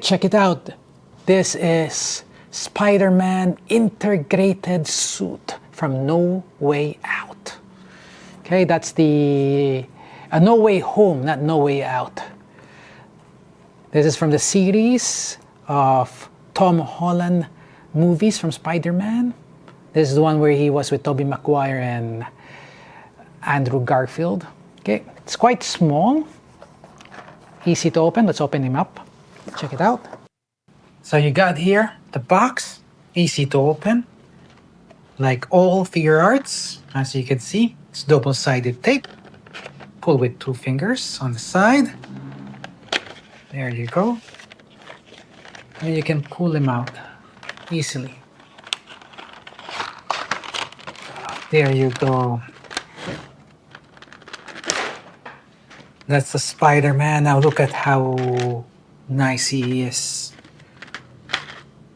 Check it out. This is Spider-Man Integrated Suit from No Way Out. Okay, that's the No Way Home, not No Way Out. This is from the series of Tom Holland movies from Spider-Man. This is the one where he was with Tobey Maguire and Andrew Garfield. Okay, it's quite small, easy to open. Let's open him up. Check it out. So you got here the box, easy to open. Like all Figuarts, as you can see, it's double-sided tape. Pull with 2 fingers on the side. There you go. And you can pull them out easily. There you go. That's the Spider-Man. Now look at how nice he is.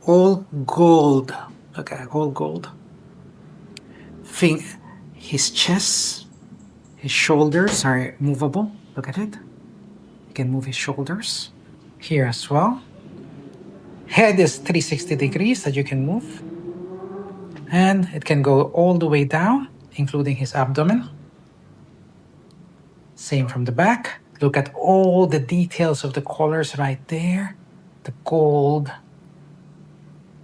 All gold. Look at all gold. His chest, his shoulders are movable. Look at it. You can move his shoulders. Here as well. Head is 360 degrees that you can move. And it can go all the way down, including his abdomen. Same from the back. Look at all the details of the colors right there. The gold.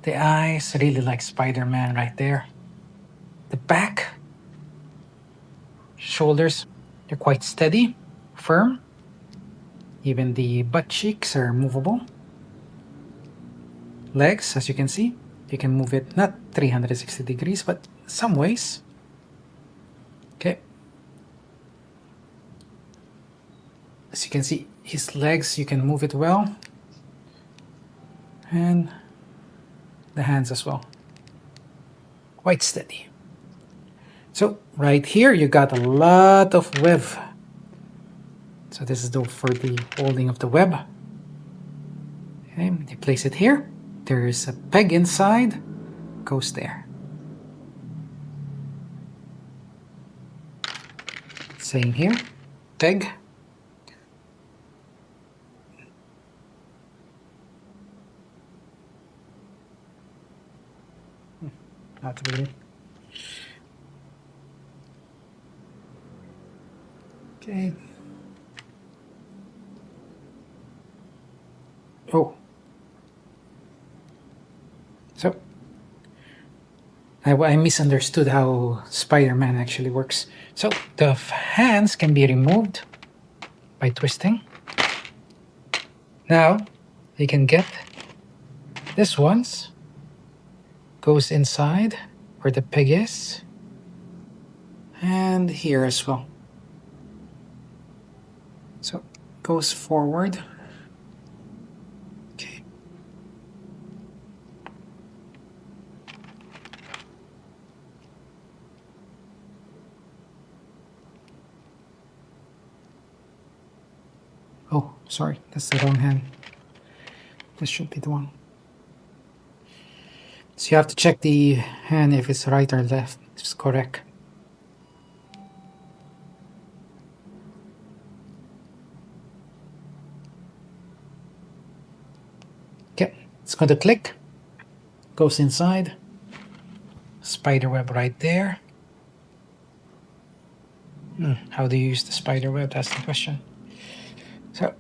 The eyes, really like Spider-Man right there. The back. Shoulders, they're quite steady, firm. Even the butt cheeks are movable. Legs, as you can see, you can move it not 360 degrees, but some ways. Okay. As you can see, his legs, you can move it well. And the hands as well. Quite steady. So right here, you got a lot of web. So this is for the holding of the web. Okay, you place it here. There is a peg inside. Goes there. Same here. Peg. Not really. Okay. Oh. So, I misunderstood how Spider-Man actually works. So, the hands can be removed by twisting. Now, you can get this one's. Goes inside where the peg is. And here as well. So, goes forward. Okay. Oh, sorry, that's the wrong hand. This should be the one. So you have to check the hand if it's right or left. It's correct. Okay, it's going to click. Goes inside. Spider web right there. How do you use the spider web? That's the question. So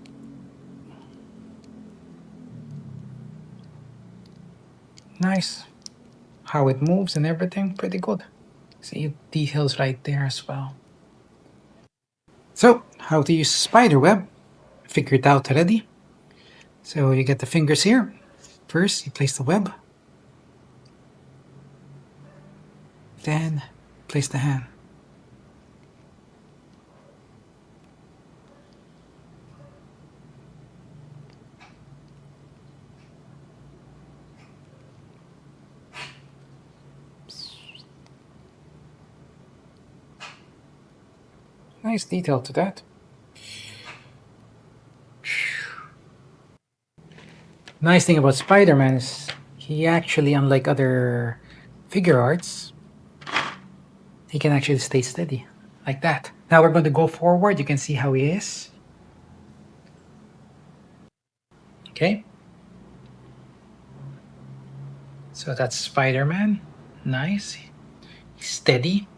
nice. How it moves and everything, pretty good. See details right there as well. So, how to use spider web? Figured out already. So you get the fingers here. First, you place the web. Then, place the hand. Nice detail to that. Nice thing about Spider-Man is he actually, unlike other Figuarts, he can actually stay steady like that. Now we're going to go forward. You can see how he is. Okay. So that's Spider-Man. Nice. Steady.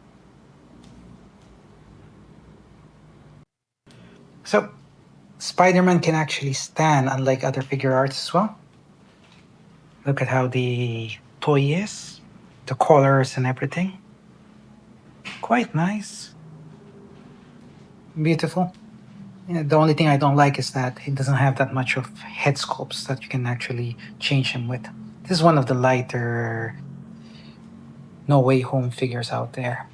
So Spider-Man can actually stand, unlike other figure arts as well. Look at how the toy is, the colors and everything. Quite nice. Beautiful. Yeah, the only thing I don't like is that it doesn't have that much of head sculpts that you can actually change him with. This is one of the lighter No Way Home figures out there.